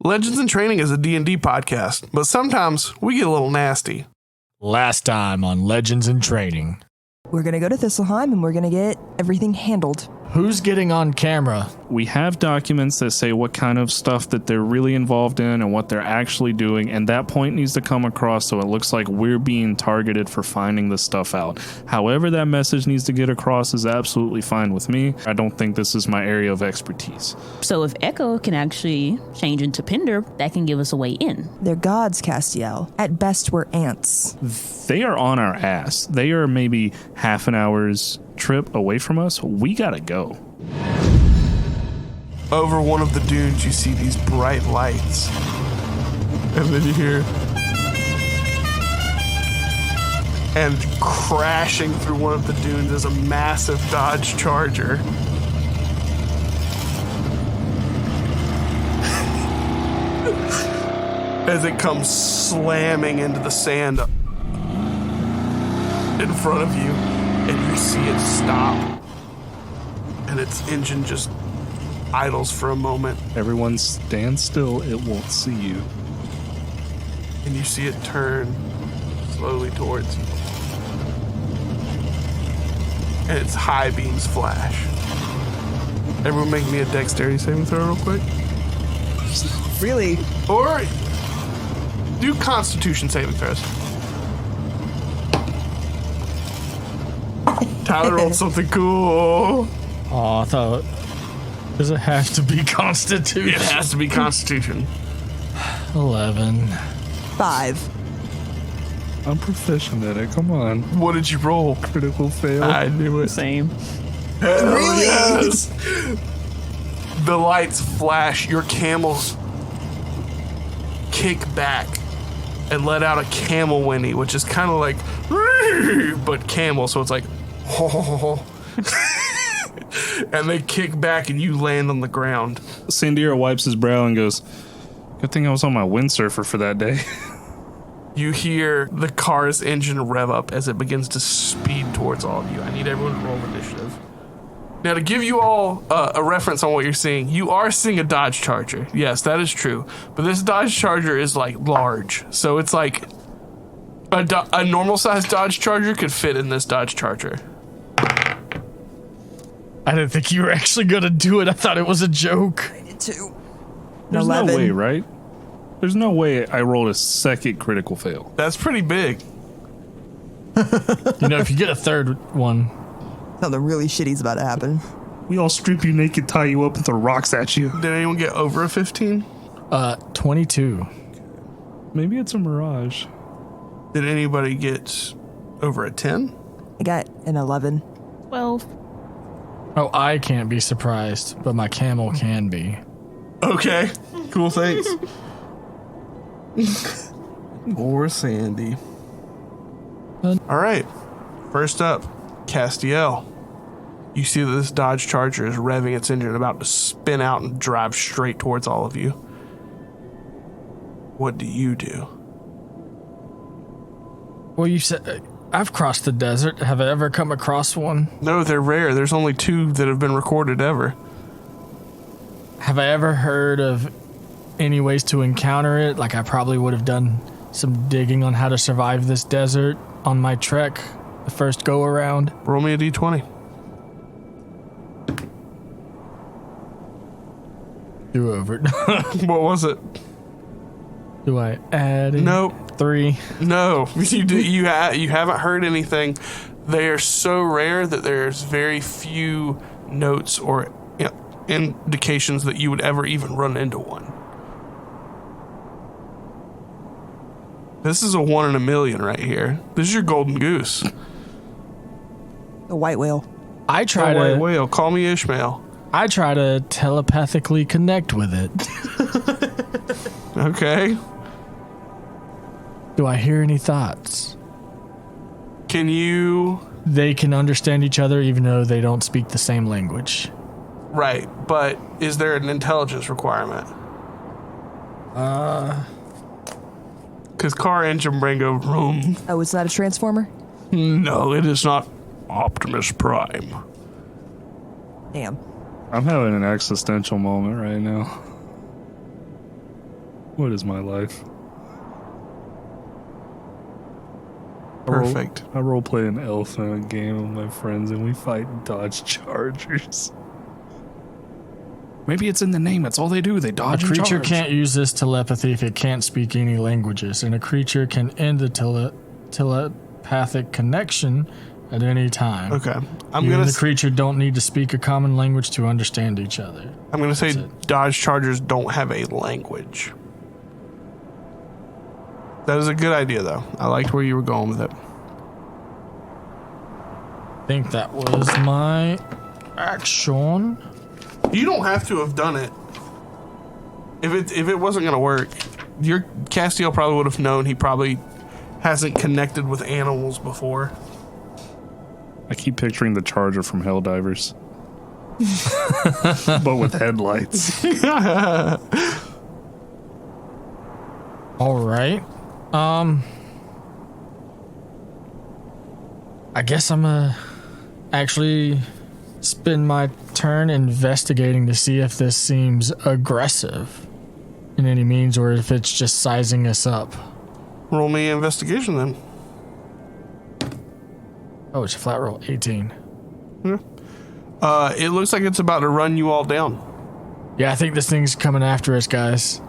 Legends in Training is a D&D podcast, but sometimes we get a little nasty. Last time on Legends in Training. We're going to go to Thistleheim and we're going to get everything handled. Who's getting on camera? We have documents that say what kind of stuff that they're really involved in and what they're actually doing, and that point needs to come across so it looks like we're being targeted for finding this stuff out. However that message needs to get across is absolutely fine with me. I don't think this is my area of expertise. So if Echo can actually change into Pinder, that can give us a way in. They're gods, Castiel. At best, we're ants. They are on our ass. They are maybe half an hour's trip away from us. We gotta go. Over one of the dunes, you see these bright lights. And then you hear... And crashing through one of the dunes is a massive Dodge Charger. As it comes slamming into the sand in front of you, and you see it stop. And its engine just idles for a moment. Everyone stand still. It won't see you. And you see it turn slowly towards you. And its high beams flash. Everyone make me a dexterity saving throw real quick. Really? Or do Constitution saving throws. Tyler rolled something cool. Oh, I thought... Does it have to be Constitution? It has to be Constitution. 11. 5. I'm proficient at it. Come on. What did you roll? Critical fail. I knew it. Same. Hell Really? yes. The lights flash. Your camels kick back and let out a camel whinny, which is kind of like, but camel, so it's like, and they kick back and you land on the ground. Sandira wipes his brow and goes, good thing I was on my windsurfer for that day. You hear the car's engine rev up as it begins to speed towards all of you. I need everyone to roll initiative. Now, to give you all a reference on what you're seeing, you are seeing a Dodge Charger. Yes, that is true. But this Dodge Charger is like large. So it's like a normal sized Dodge Charger could fit in this Dodge Charger. I didn't think you were actually going to do it. I thought it was a joke. 2. There's 11. no way, right? There's no way I rolled a second critical fail. That's pretty big. You know, if you get a third one... Something really shitty's about to happen. We all strip you naked, tie you up, and throw rocks at you. Did anyone get over a 15? 22. Maybe it's a mirage. Did anybody get over a 10? I got an 11. 12. Oh, I can't be surprised, but my camel can be. Okay. Cool, thanks. Poor Sandy. All right. First up, Castiel. You see that this Dodge Charger is revving its engine, about to spin out and drive straight towards all of you. What do you do? Well, you said... I've crossed the desert. Have I ever come across one? No, they're rare. There's only 2 that have been recorded ever. Have I ever heard of any ways to encounter it? Like I probably would have done some digging on how to survive this desert on my trek the first go around. Roll me a d20. Do over. What was it? Do I add it? Nope. 3. No, you haven't heard anything. They are so rare that there's very few notes or indications that you would ever even run into one. This is a 1 in a million right here. This is your golden goose. The white whale. I try Oh, to wait, whale. Call me Ishmael. I try to telepathically connect with it. Okay. Do I hear any thoughts? Can you... They can understand each other even though they don't speak the same language. Right, but is there an intelligence requirement? Because car engine brain go vroom. Oh, it's not a transformer? No, it is not Optimus Prime. Damn. I'm having an existential moment right now. What is my life? Perfect. I role play an elf in a game with my friends and we fight Dodge Chargers. Maybe it's in the name. That's all they do. They dodge A and creature charge. can't use this telepathy if it can't speak any languages, and a creature can end the telepathic connection at any time. Okay. You and the creature don't need to speak a common language to understand each other. I'm gonna say That's it. Dodge Chargers don't have a language. That is a good idea, though. I liked where you were going with it. I think that was my action. You don't have to have done it. If it wasn't gonna work, your Castiel probably would have known. He probably hasn't connected with animals before. I keep picturing the Charger from Helldivers. But with headlights. All right. I guess I'm gonna actually spend my turn investigating to see if this seems aggressive in any means or if it's just sizing us up. Roll me investigation then. Oh, it's a flat roll. 18. It looks like it's about to run you all down. Yeah, I think this thing's coming after us, guys.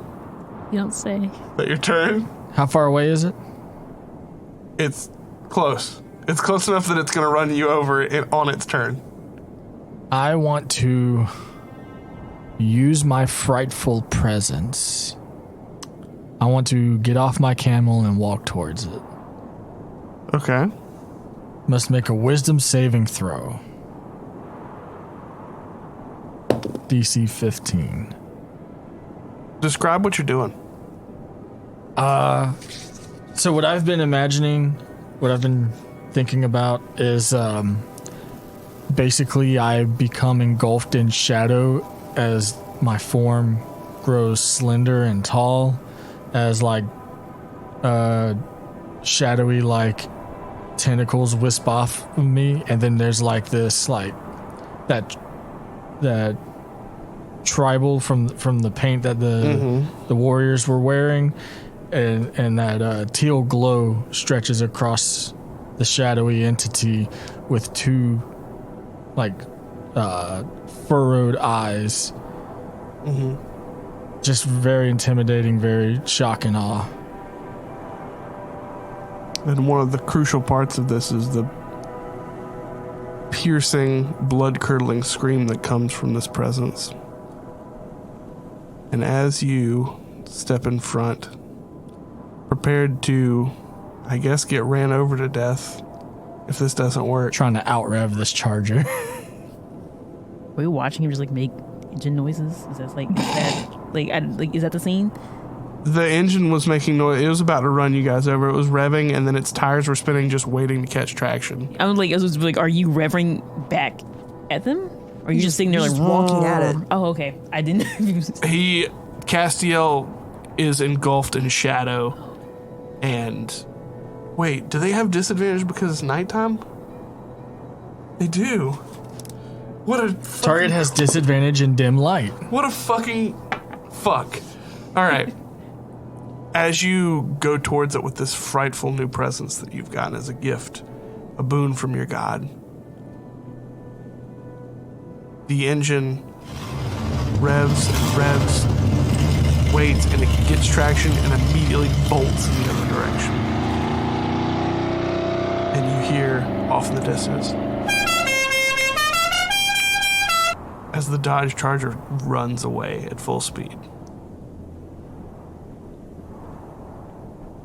You don't say. Is that your turn? How far away is it? It's close. It's close enough that it's going to run you over on its turn. I want to use my frightful presence. I want to get off my camel and walk towards it. Okay. Must make a wisdom saving throw. DC 15. Describe what you're doing. So what I've been imagining, what I've been thinking about is basically I become engulfed in shadow as my form grows slender and tall, as like shadowy like tentacles wisp off of me, and then there's like this like that tribal from the paint that the warriors were wearing, and that teal glow stretches across the shadowy entity with two like furrowed eyes. Just very intimidating, very shock and awe. And one of the crucial parts of this is the piercing, blood-curdling scream that comes from this presence. And as you step in front, prepared to, I guess, get ran over to death if this doesn't work. Trying to out-rev this charger. Were you watching him just like make engine noises? Is that like, is that the scene? The engine was making noise. It was about to run you guys over. It was revving, and then its tires were spinning, just waiting to catch traction. I was like, are you revving back at them? Or are you just sitting there like just walking at it. Oh, okay. I didn't. Castiel is engulfed in shadow, and wait, do they have disadvantage because it's nighttime? They do. What a Target has disadvantage in dim light. What a fucking fuck. All right. As you go towards it with this frightful new presence that you've gotten as a gift, a boon from your god, the engine revs and revs, waits, and it gets traction and immediately bolts in the other direction. And you hear off in the distance as the Dodge Charger runs away at full speed.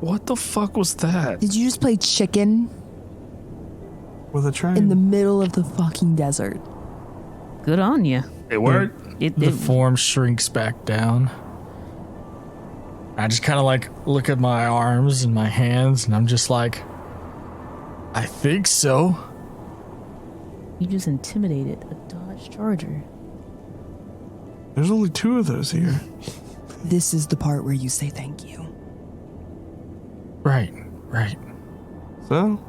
What the fuck was that? Did you just play chicken With a train. in the middle of the fucking desert? Good on you. It worked. The form shrinks back down. I just kind of like look at my arms and my hands, and I'm just like, I think so. You just intimidated a Dodge Charger. There's only two of those here. This is the part where you say thank you. Right. So,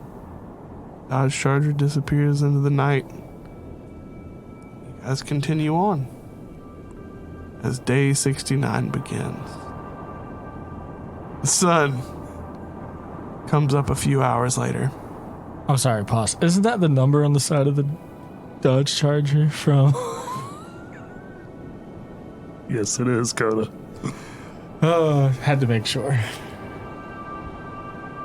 Dodge Charger disappears into the night. You guys continue on as day 69 begins. The sun comes up a few hours later. I'm sorry, pause. Isn't that the number on the side of the Dodge Charger from? Yes, it is, Coda. Had to make sure.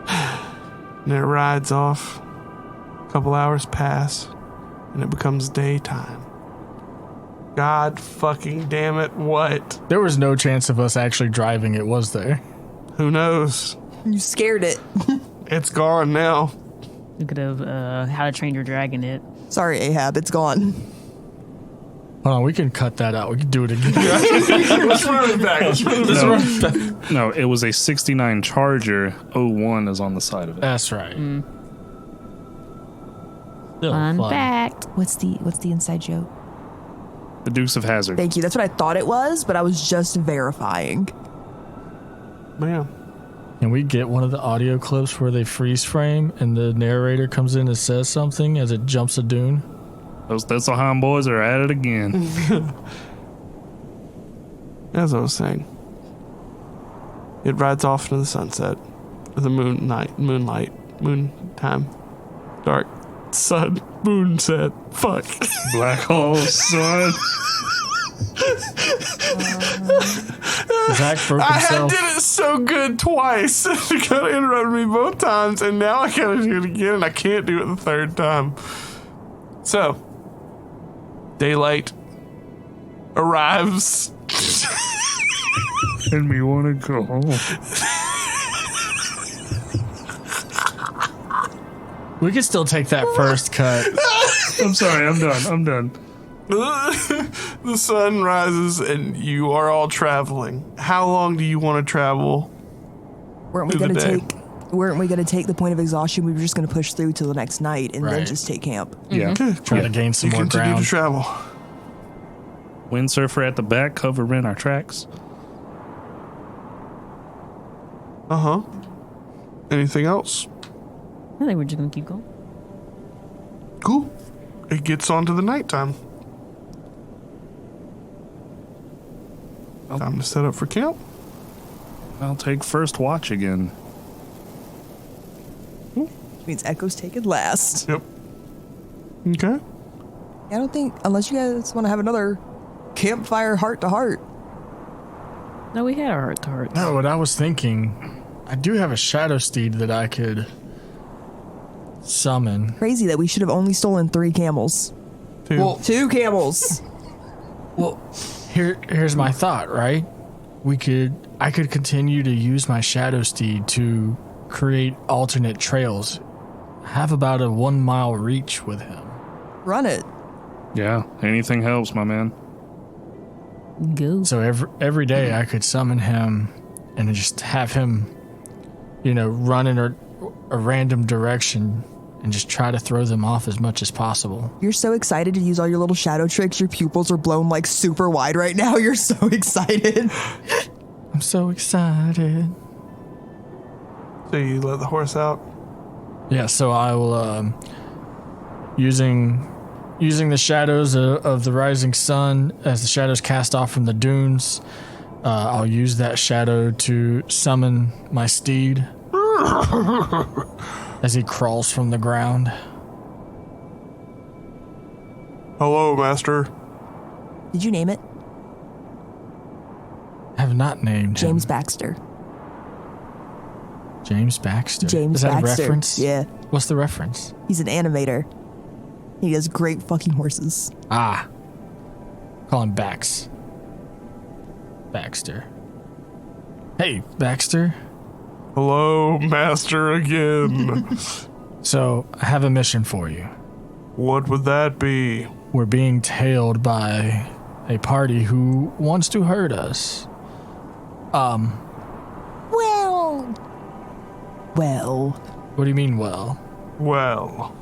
And it rides off. A couple hours pass, and it becomes daytime. God fucking damn it, what? There was no chance of us actually driving it, was there? Who knows? You scared it. It's gone now. You could have How to Train Your Dragon it. Sorry, Ahab, it's gone. Hold on, we can cut that out. We can do it again. Let's run it back. Run back. No, it was a 69 Charger. 01 is on the side of it. That's right. Still Fun fun. fact. What's the inside joke? The Dukes of Hazzard. Thank you. That's what I thought it was, but I was just verifying. Man. Can we get one of the audio clips where they freeze frame and the narrator comes in and says something as it jumps a dune? Those Thistleheim boys are at it again. As I was saying, it rides off into the sunset, the moonlight, moon time, dark, sun, moonset, fuck. Black hole, son. Zach broke I himself. did it so good twice. You kind of interrupted me both times, and now I kind of do it again, and I can't do it the third time. So, daylight arrives. And me want to go home. We could still take that first cut. I'm sorry, I'm done. The sun rises, and you are all traveling. How long do you want to travel? Weren't we Through the gonna day. Weren't we gonna take the point of exhaustion? We were just gonna push through till the next night and then Right. just take camp. Yeah. Trying to gain some You more continue ground. to travel. Windsurfer at the back, covering our tracks. Uh-huh. Anything else? I think we're just gonna keep going. Cool. It gets on to the nighttime. Time to set up for camp. I'll take first watch again. Which means Echo's taken last. Yep. Okay. I don't think, unless you guys want to have another campfire heart to heart. No, we had our heart to heart. No, what I was thinking, I do have a shadow steed that I could summon. Crazy that we should have only stolen 3 camels. Two. 2 camels. Well, here's my thought, right? I could continue to use my shadow steed to create alternate trails. Have about a 1 mile reach with him. Run it. Yeah, anything helps, my man. Go. So every day I could summon him and just have him, run in a random direction and just try to throw them off as much as possible. You're so excited to use all your little shadow tricks. Your pupils are blown like super wide right now. You're so excited. I'm so excited. So you let the horse out? Yeah, so I will, using the shadows of the rising sun as the shadows cast off from the dunes, I'll use that shadow to summon my steed as he crawls from the ground. Hello, master. Did you name it? I have not named James him. Baxter. James Baxter. James Is that Baxter. a reference? Yeah. What's the reference? He's an animator. He has great fucking horses. Ah. Call him Bax. Baxter. Hey, Baxter. Hello, master again. So, I have a mission for you. What would that be? We're being tailed by a party who wants to hurt us. Well, What do you mean, well? Well,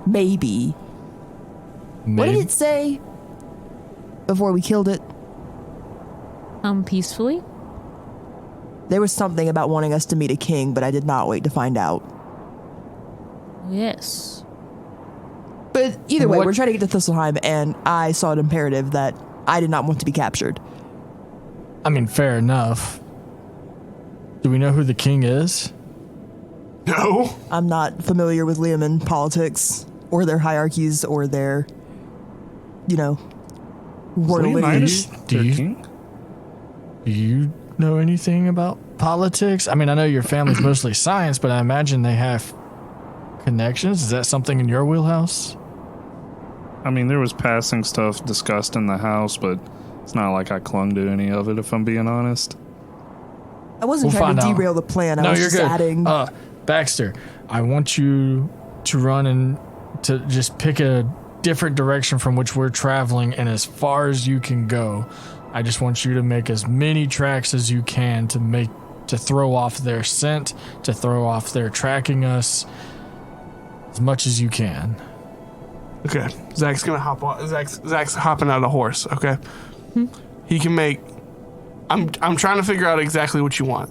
maybe. What did it say before we killed it? Peacefully? There was something about wanting us to meet a king, but I did not wait to find out. Yes. But either way, What- we're trying to get to Thistleheim, and I saw it imperative that I did not want to be captured. I mean, fair enough. Do we know who the king is? No. I'm not familiar with Leoman politics or their hierarchies or their, worldly. Leonidas Do their you- king? Do you know anything about politics? I mean, I know your family's mostly science, but I imagine they have connections. Is that something in your wheelhouse? I mean, there was passing stuff discussed in the house, but it's not like I clung to any of it, if I'm being honest. I wasn't We'll trying to find out. derail the plan. I No, was you're just good. adding. Baxter, I want you to run and to just pick a different direction from which we're traveling and as far as you can go. I just want you to make as many tracks as you can to throw off their scent, to throw off their tracking us as much as you can. Okay. Zach's gonna hop on. Zach's hopping out of the horse. Okay. He can make. I'm trying to figure out exactly what you want.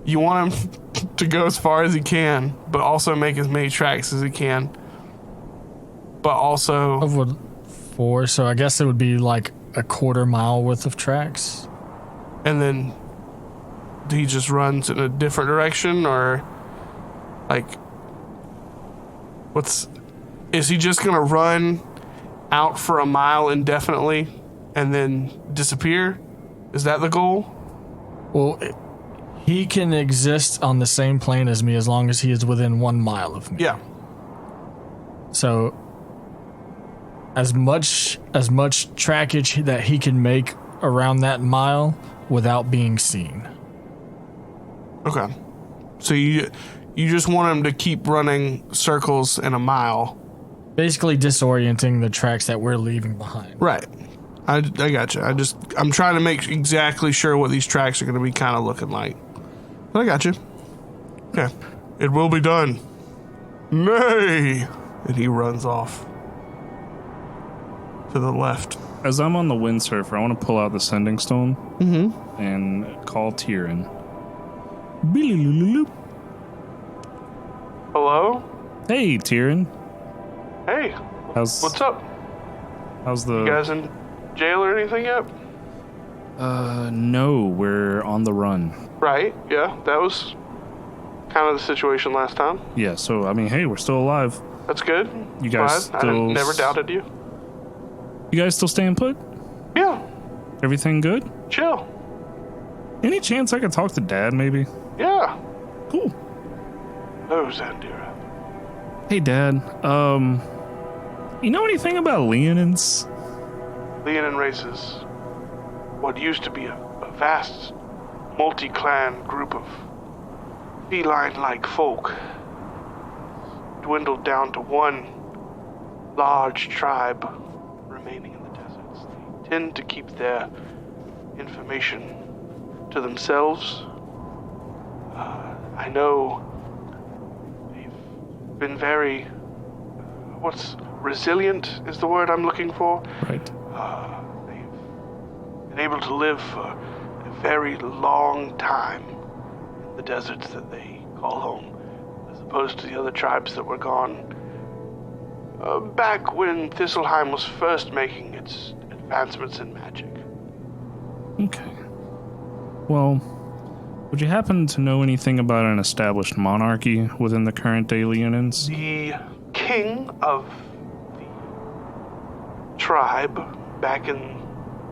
You want him to go as far as he can, but also make as many tracks as he can. But also, Of what 4, so I guess it would be like a quarter mile worth of tracks. and then he just runs in a different direction, or like, is he just gonna run out for a mile indefinitely and then disappear? Is that the goal? Well, he can exist on the same plane as me as long as he is within 1 mile of me. Yeah. So as much trackage that he can make around that mile without being seen. Okay. So you just want him to keep running circles in a mile. Basically disorienting the tracks that we're leaving behind. Right. I got you. I'm trying to make exactly sure what these tracks are going to be kind of looking like. But I got you. Okay. It will be done. Nay. And he runs off to the left. As I'm on the windsurfer, I want to pull out the sending stone and call Tyrion. Hello? Hey, Tyrion. Hey. What's up? How's the... You guys in jail or anything yet? No, we're on the run. Right. Yeah. That was kind of the situation last time. Yeah, so, I mean, hey, we're still alive. That's good. You guys Glad. still... I never doubted you. You guys still staying put? Yeah. Everything good? Chill. Any chance I could talk to Dad, maybe? Yeah. Cool. Oh, Zandira. Hey, Dad. You know anything about Leonins? Leonin races. What used to be a vast, multi-clan group of feline-like folk dwindled down to one large tribe remaining in the deserts. They tend to keep their information to themselves. I know they've been very... resilient is the word I'm looking for. Right. They've been able to live for a very long time in the deserts that they call home, as opposed to the other tribes that were gone back when Thistleheim was first making its advancements in magic. Okay. Well, would you happen to know anything about an established monarchy within the current day Leonins? The king of the tribe, back in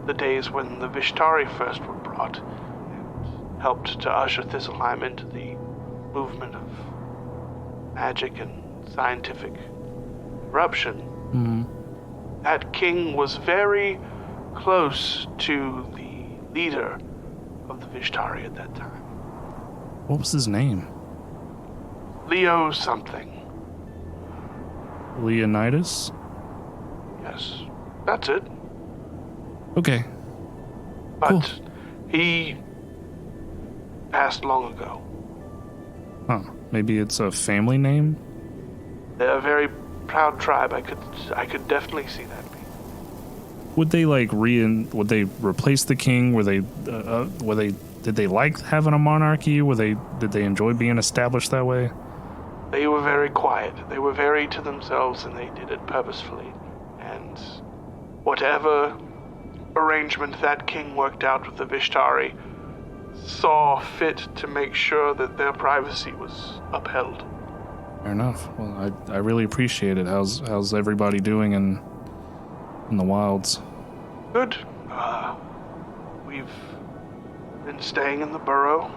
the days when the Vishtari first were brought, and helped to usher Thistleheim into the movement of magic and scientific eruption. That king was very close to the leader of the Vishtari at that time. What was his name? Leo something. Leonidas? Yes, that's it. Okay. But Cool. he passed long ago. Huh. Maybe it's a family name? They're a very proud tribe. I could definitely see that being. Would they would they replace the king? Did they like having a monarchy? Did they enjoy being established that way? They were very quiet. They were very to themselves, and they did it purposefully. And whatever arrangement that king worked out with the Vishtari saw fit to make sure that their privacy was upheld. Fair enough. Well, I really appreciate it. How's everybody doing in the wilds? Good. We've been staying in the burrow,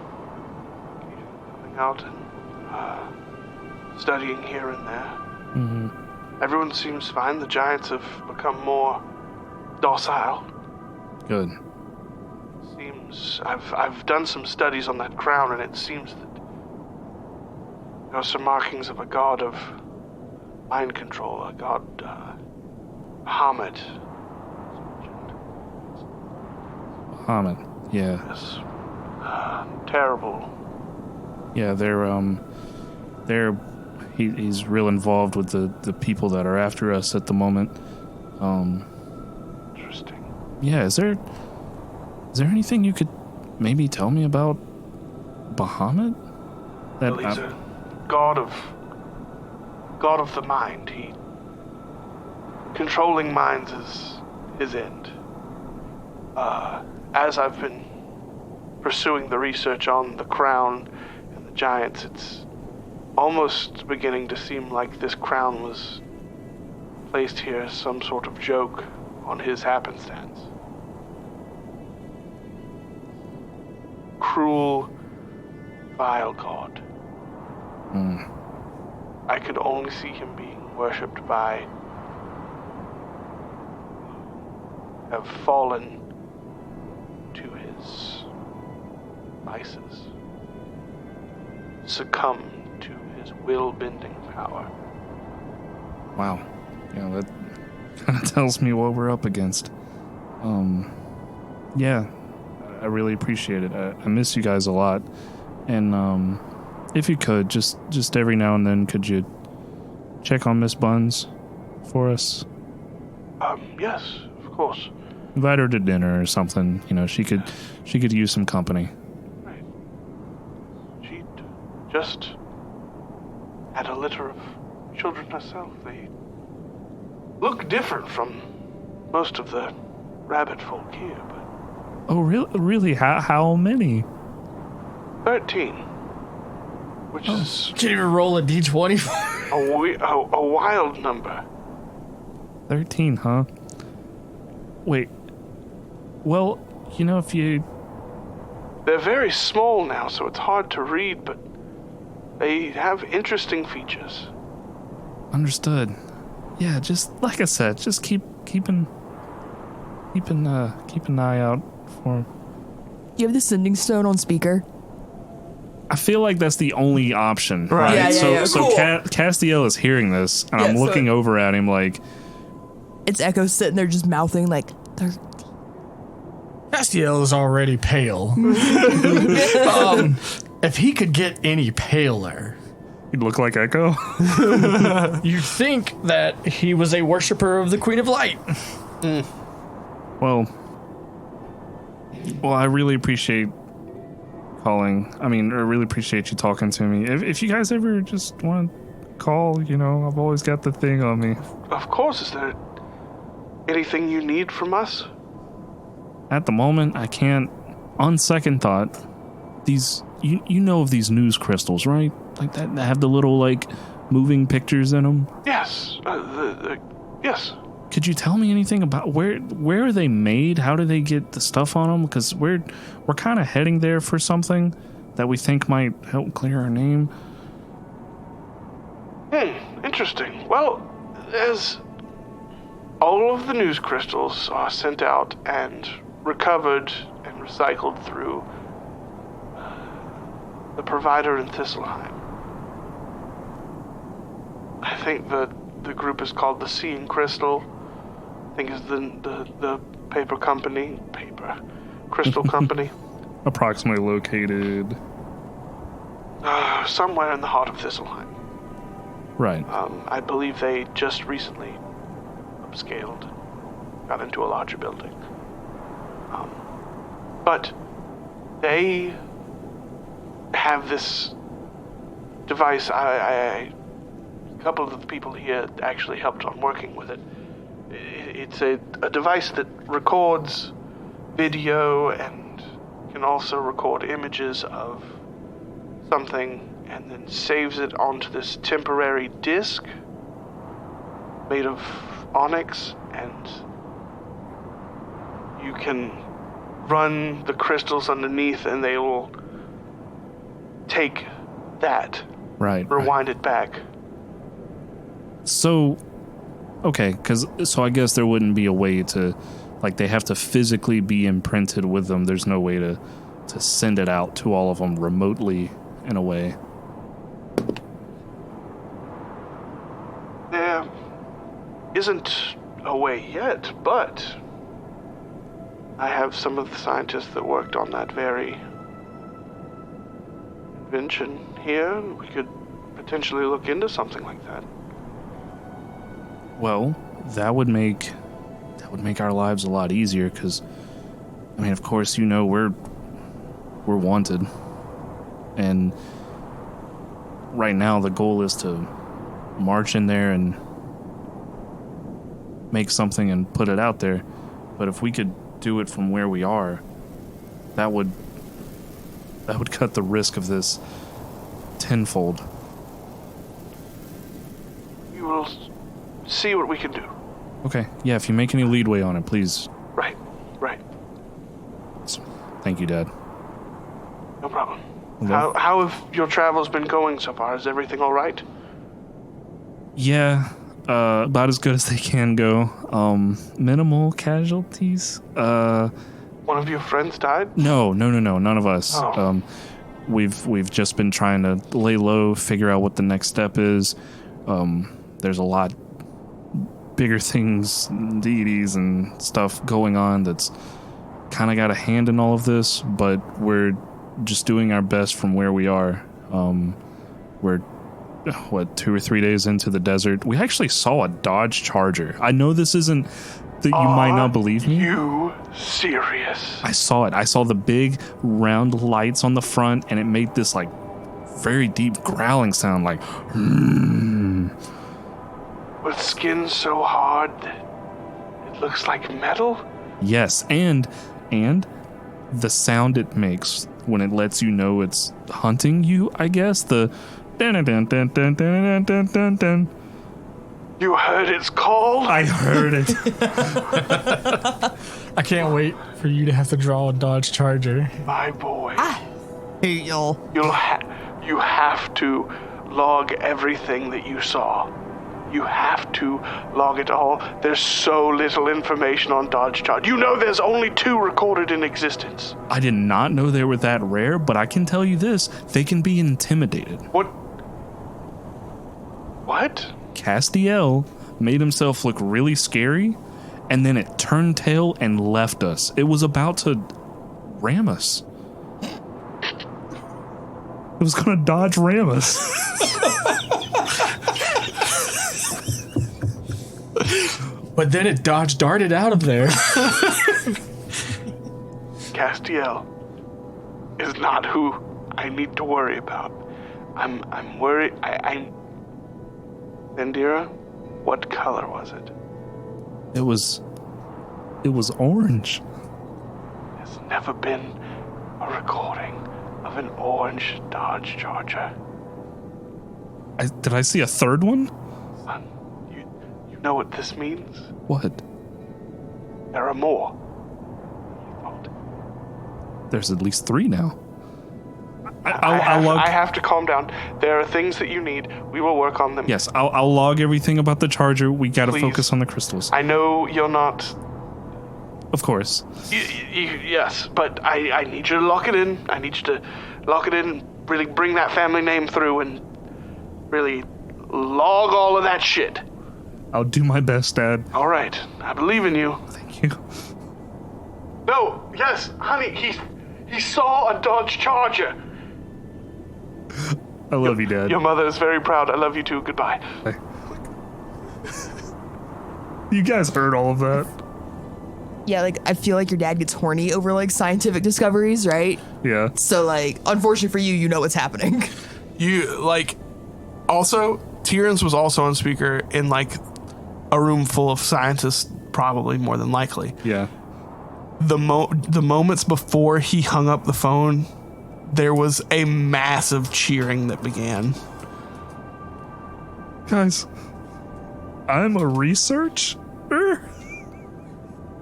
coming out and studying here and there. Mm-hmm. Everyone seems fine. The giants have become more docile. Good. Seems I've done some studies on that crown, and it seems that there are some markings of a god of mind control, a god Muhammad. Muhammad. Yeah. Yes. Terrible. Yeah, he's real involved with the people that are after us at the moment. Interesting. Yeah, is there anything you could maybe tell me about Bahamut? Well, he's a god of the mind. Controlling minds is his end. As I've been pursuing the research on the crown and the giants, it's almost beginning to seem like this crown was placed here as some sort of joke on his happenstance. Cruel, vile god. I could only see him being worshipped by have fallen to his vices, succumb to his will-bending power. Wow. Yeah, that kind of tells me what we're up against. Yeah, I really appreciate it. I miss you guys a lot. And if you could, just every now and then, could you check on Miss Buns for us? Yes, of course. Invite her to dinner or something. You know, she could use some company. Right. She just had a litter of children herself. They look different from most of the rabbit folk here, but... Oh, really? How many? 13. Which is Can't even roll a d20. a wild number. 13, huh? Wait. Well, you know, if you... They're very small now, so it's hard to read, but they have interesting features. Understood. Yeah, just like I said, just keep an eye out for him. Do you have the sending stone on speaker? I feel like that's the ononly option, Right. right? Yeah, so cool. Castiel is hearing this, and I'm looking over at him like, It's Echo sitting there just mouthing like, Castiel is already pale. If he could get any paler, he'd look like Echo. you'd think that he was a worshiper of the Queen of Light. Well, I really appreciate calling. I really appreciate you talking to me. If you guys ever just want to call, you know, I've always got the thing on me. Of course, is there anything you need from us? At the moment, I can't. On second thought, these you know of these news crystals, right? Like that have the little like moving pictures in them. Yes. Yes. Could you tell me anything about where are they made? How do they get the stuff on them? Because we're kind of heading there for something that we think might help clear our name. Interesting. Well, as all of the news crystals are sent out and recovered and recycled through the provider in Thistleheim. I think the group is called the Seeing Crystal. I think is the crystal company. Approximately located. Somewhere in the heart of Thistleheim. Right. I believe they just recently upscaled, got into a larger building. But they have this device. A couple of the people here actually helped on working with it. It's a device that records video and can also record images of something and then saves it onto this temporary disc made of onyx, and you can run the crystals underneath and they will take that, Right. rewind it back. So, okay, so I guess there wouldn't be a way to, like, they have to physically be imprinted with them. There's no way to send it out to all of them remotely in a way. There isn't a way yet, but I have some of the scientists that worked on that very invention here. We could potentially look into something like that. Well, that would make our lives a lot easier, because, I mean, of course, we're wanted, and right now the goal is to march in there and make something and put it out there. But if we could do it from where we are, that would cut the risk of this tenfold. We will see what we can do. Okay, yeah, if you make any leadway on it, please. Right. Thank you, Dad. No problem. Okay. How have your travels been going so far? Is everything all right? Yeah, about as good as they can go. Minimal casualties. One of your friends died? No, none of us. Oh. We've just been trying to lay low, figure out what the next step is. There's a lot bigger things, deities and stuff going on that's kind of got a hand in all of this, but we're just doing our best from where we are. We're 2 or 3 days into the desert. We actually saw a Dodge Charger. I know this isn't that you might not believe me. You serious? I saw it. I saw the big round lights on the front, and it made this like very deep growling sound, like With skin so hard that it looks like metal? Yes, and the sound it makes when it lets you know it's hunting you, I guess, the dun dun dun dun dun dun dun dun. You heard its call? I heard it. I can't wait for you to have to draw a Dodge Charger. My boy. Hey, y'all. You have to log everything that you saw. You have to log it all. There's so little information on Dodge Charger. You know there's only 2 recorded in existence. I did not know they were that rare, but I can tell you this, they can be intimidated. What? Castiel made himself look really scary, and then it turned tail and left us. It was about to ram us. It was going to dodge ram us. But then it Dodge darted out of there. Castiel is not who I need to worry about. I'm worried. Indira, what color was it? It was orange. There's never been a recording of an orange Dodge Charger. Did I see a third one? Son, you know what this means? What? There are more. You thought. There's at least 3 now. I have to calm down. There are things that you need. We will work on them. Yes, I'll log everything about the charger. We got to Please. focus on the crystals. I know you're not. Of course. Yes, but I need you to lock it in. I need you to lock it in and really bring that family name through and really log all of that shit. I'll do my best, Dad. All right. I believe in you. Thank you. No, yes, honey, he saw a Dodge Charger. I love you, Dad. Your mother is very proud. I love you too. Goodbye. You guys heard all of that? Yeah, like, I feel like your dad gets horny over, like, scientific discoveries, right? Yeah. So, like, unfortunately for you, you know what's happening. You, like, also, Tyrion's was also on speaker in, like, a room full of scientists, probably more than likely. Yeah. the moments before he hung up the phone, there was a massive cheering that began. Guys, I'm a researcher.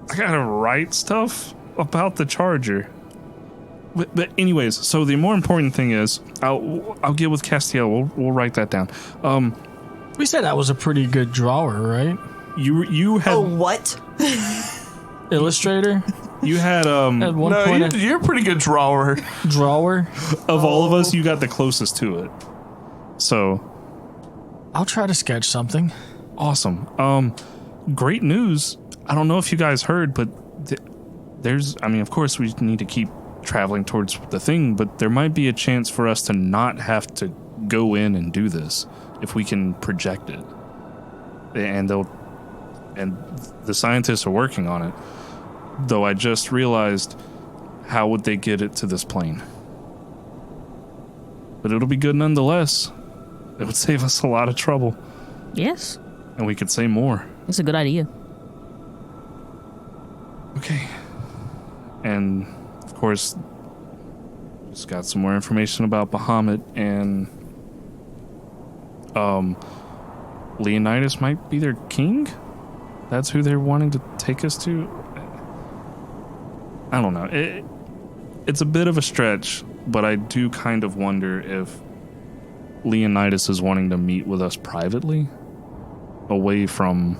I gotta write stuff about the charger. But anyways, so the more important thing is, I'll get with Castiel. We'll write that down. We said I was a pretty good drawer, right? You had what? Illustrator. You had At one point, you're a pretty good drawer. drawer. of all of us, you got the closest to it. So I'll try to sketch something. awesome. Great news. I don't know if you guys heard, but of course we need to keep traveling towards the thing, but there might be a chance for us to not have to go in and do this if we can project it. And the scientists are working on it. Though I just realized, how would they get it to this plane? But it'll be good nonetheless. It would save us a lot of trouble. Yes, And we could say more. it's a good idea. Okay. And, of course, just got some more information about Bahamut, and Leonidas might be their king? That's who they're wanting to take us to? I don't know. It's a bit of a stretch, but I do kind of wonder if Leonidas is wanting to meet with us privately, away from...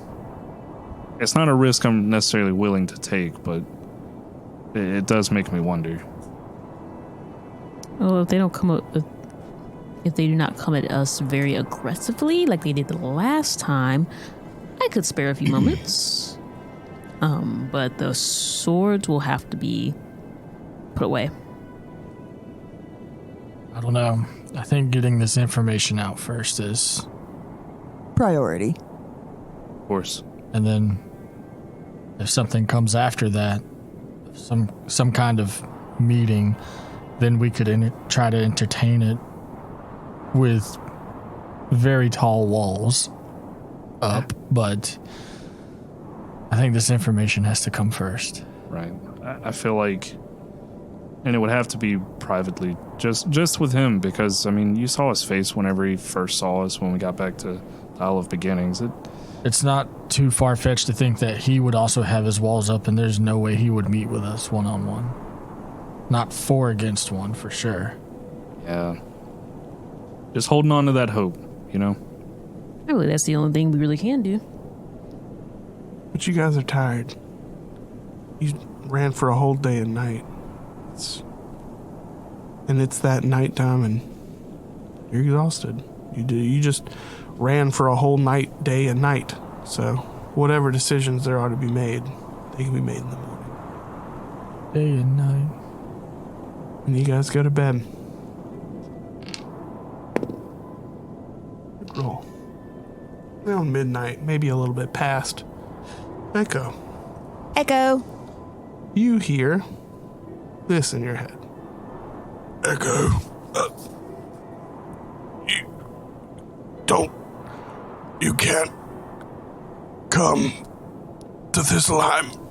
It's not a risk I'm necessarily willing to take, but it does make me wonder. Well, if they don't come up with, if they do not come at us very aggressively like they did the last time, I could spare a few moments. But the swords will have to be put away. I don't know. I think getting this information out first is, Priority. Of course. and then if something comes after that, some kind of meeting, then we could try to entertain it with very tall walls up. But I think this information has to come first. Right. I feel like... And it would have to be privately, just with him, because, I mean, you saw his face whenever he first saw us when we got back to the Isle of Beginnings. It's not too far-fetched to think that he would also have his walls up, and there's no way he would meet with us one-on-one. Not 4 against 1, for sure. Yeah. Just holding on to that hope, you know? Really, that's the only thing we really can do. But you guys are tired. You ran for a whole day and night. And it's that nighttime, and you're exhausted. You just ran for a whole night, day and night. So whatever decisions there are to be made, they can be made in the morning. Day and night. And you guys go to bed. Good roll. Around midnight, maybe a little bit past. Echo, Echo. you hear this in your head. Echo, you can't come to Thistleheim.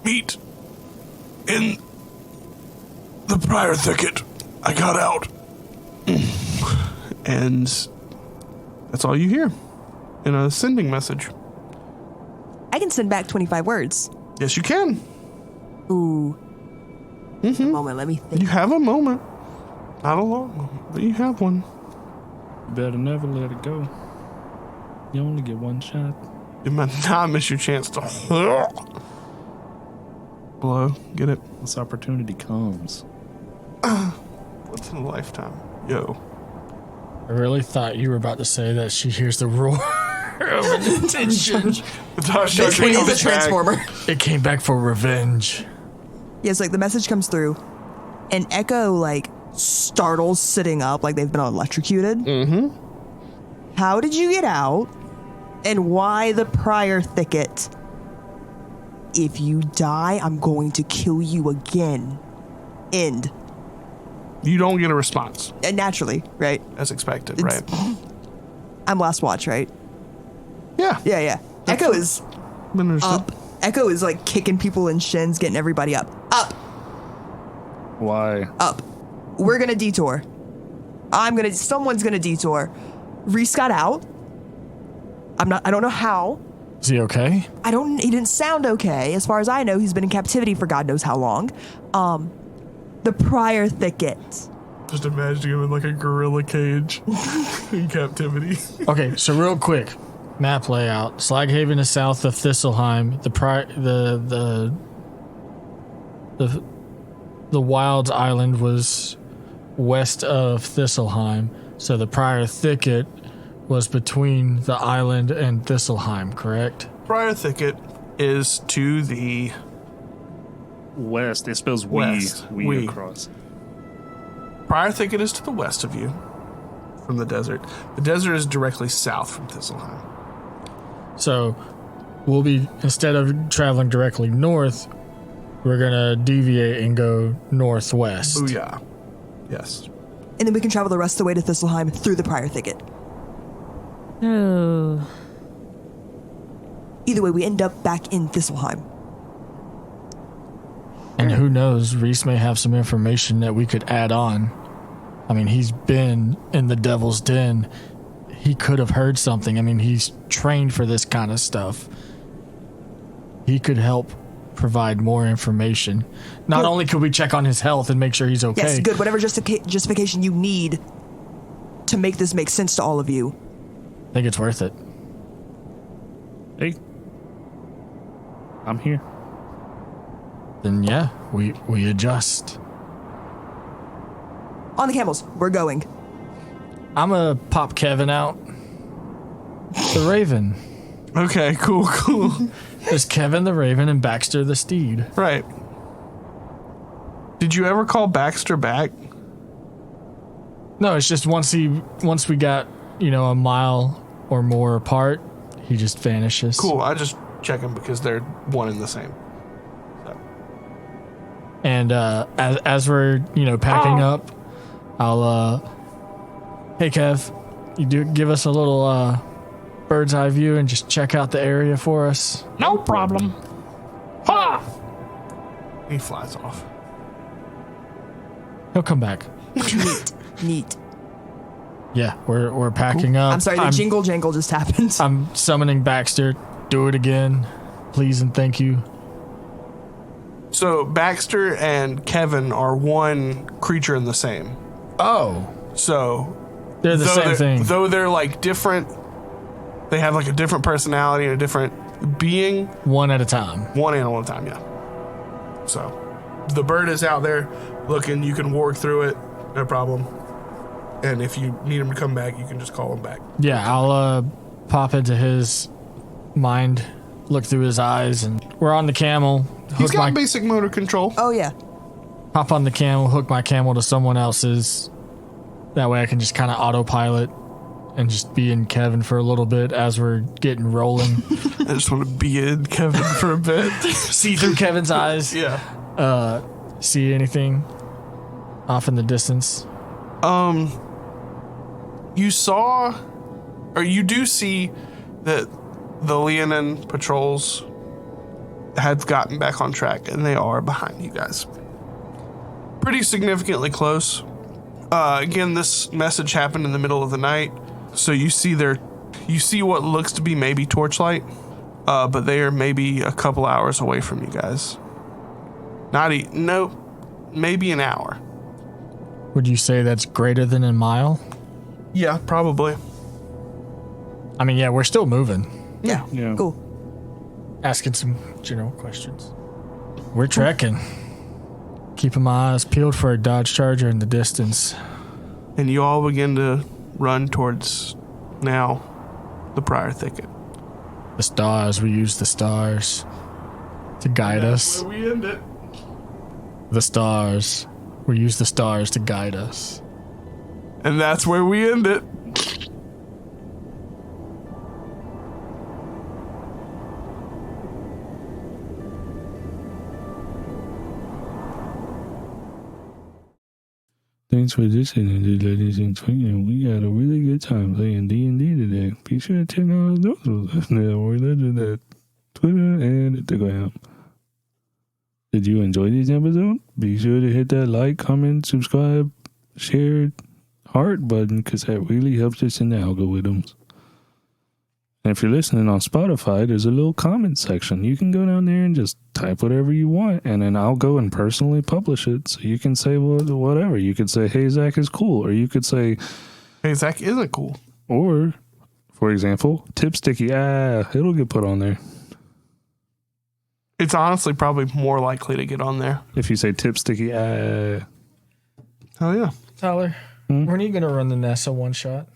Meet in the Briar Thicket. I got out. And that's all you hear in a sending message. I can send back 25 words. Yes, you can. Ooh. A moment, let me think. You have a moment. Not a long moment, but you have one. You better never let it go. You only get one shot. You might not miss your chance to blow. Get it? This opportunity comes. Once in a lifetime. Yo. I really thought you were about to say that she hears the roar of an intention. This one is a transformer. It came back for revenge. Yes, like the message comes through, and Echo like startles sitting up like they've been electrocuted. Mm-hmm. How did you get out? And why the Prior Thicket? If you die, I'm going to kill you again. End. You don't get a response, And naturally, right? as expected, It's- right? I'm last watch, right? Yeah. Yeah. Echo is Been understood. up. Echo is like kicking people in shins, getting everybody up. Up. Why? Up. We're gonna detour. Someone's gonna detour. Reese got out. I don't know how. Is he okay? He didn't sound okay. As far as I know, he's been in captivity for God knows how long. The prior thicket. Just imagining him in like a gorilla cage in captivity. Okay, so real quick, map layout. Slaghaven is south of Thistleheim. The Wilds Island was west of Thistleheim, so the prior thicket was between the island and Thistleheim, correct? Prior thicket is to the West. It spells West. we across. Prior thicket is to the west of you from the desert. The desert is directly south from Thistleheim. So we'll be, instead of traveling directly north, we're gonna deviate and go northwest. Booyah. Yes. And then we can travel the rest of the way to Thistleheim through the prior thicket. Oh. Either way, we end up back in Thistleheim. And who knows, Reese may have some information that we could add on. I mean, he's been in the Devil's Den. He could have heard something. I mean, he's trained for this kind of stuff. He could help provide more information. Not only could we check on his health and make sure he's okay. Yes, good. Whatever justification you need to make this make sense to all of you. I think it's worth it. Hey, I'm here. Then yeah, we adjust. On the camels, we're going. I'm gonna pop Kevin out. The Raven. Okay, cool. There's Kevin the Raven and Baxter the Steed. Right. Did you ever call Baxter back? No, it's just once we got, a mile or more apart, he just vanishes. Cool, I just check them because they're one and the same. So. And as we're, packing up, I'll hey Kev, you do give us a little bird's eye view and just check out the area for us. No problem. Ha! He flies off. He'll come back. Neat. Yeah, we're packing up. I'm sorry, the jingle jangle just happened. I'm summoning Baxter. Do it again, please and thank you. So Baxter and Kevin are one creature in the same. Oh, So they're the same thing. Though they're like different, they have like a different personality and a different being. One at a time. One animal at a time, yeah. So the bird is out there looking. You can walk through it, no problem. And if you need him to come back, you can just call him back. Yeah, I'll pop into his mind, look through his eyes, and we're on the camel. He's got basic motor control. Oh, yeah. Hop on the camel, hook my camel to someone else's. That way I can just kind of autopilot and just be in Kevin for a little bit as we're getting rolling. I just want to be in Kevin for a bit. See through Kevin's eyes. Yeah. See anything off in the distance? You saw, or you do see that the Leonin patrols have gotten back on track, and they are behind you guys. Pretty significantly close. Again, this message happened in the middle of the night, so you see what looks to be maybe torchlight, but they are maybe a couple hours away from you guys. Maybe an hour. Would you say that's greater than a mile? Yeah, probably. I mean, yeah, we're still moving. Yeah. Cool. Asking some general questions. We're trekking. Keeping my eyes peeled for a Dodge Charger in the distance. And you all begin to run towards, now, the prior thicket. The stars, we use the stars to guide us. Where we end it. The stars, we use the stars to guide us. And that's where we end it. Thanks for listening, ladies and gentlemen. We had a really good time playing D&D today. Be sure to check out our socials. We're legend at Twitter, and Instagram. Did you enjoy this episode? Be sure to hit that like, comment, subscribe, share, heart button, because that really helps us in the algorithms. And if you're listening on Spotify, there's a little comment section. You can go down there and just type whatever you want, and then I'll go and personally publish it. So you can say whatever. You could say, hey, Zack is cool. Or you could say, Hey, Zack isn't cool. or, for example, tip sticky. It'll get put on there. It's honestly probably more likely to get on there. If you say tip sticky, Oh, yeah. Tyler, when are you going to run the NASA one shot?